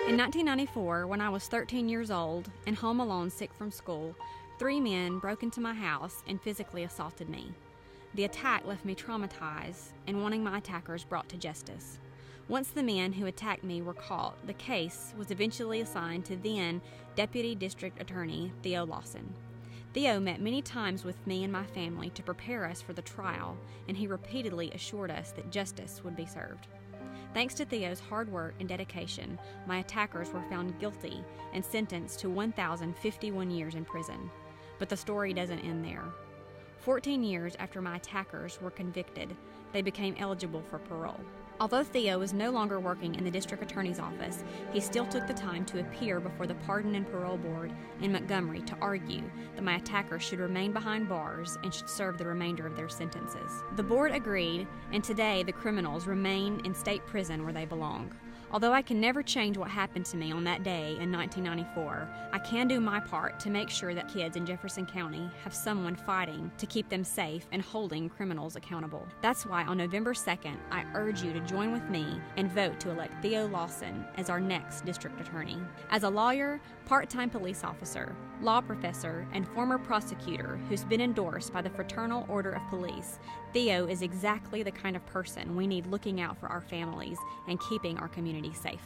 In 1994, when I was 13 years old and home alone sick from school, 3 men broke into my house and physically assaulted me. The attack left me traumatized and wanting my attackers brought to justice. Once the men who attacked me were caught, the case was eventually assigned to then Deputy District Attorney Theo Lawson. Theo met many times with me and my family to prepare us for the trial, and he repeatedly assured us that justice would be served. Thanks to Theo's hard work and dedication, my attackers were found guilty and sentenced to 1,051 years in prison. But the story doesn't end there. 14 years after my attackers were convicted, they became eligible for parole. Although Theo was no longer working in the district attorney's office, he still took the time to appear before the Pardon and Parole Board in Montgomery to argue that my attackers should remain behind bars and should serve the remainder of their sentences. The board agreed, and today the criminals remain in state prison where they belong. Although I can never change what happened to me on that day in 1994, I can do my part to make sure that kids in Jefferson County have someone fighting to keep them safe and holding criminals accountable. That's why on November 2nd, I urge you to join with me and vote to elect Theo Lawson as our next district attorney. As a lawyer, part-time police officer, law professor, and former prosecutor who's been endorsed by the Fraternal Order of Police, Theo is exactly the kind of person we need looking out for our families and keeping our community safe.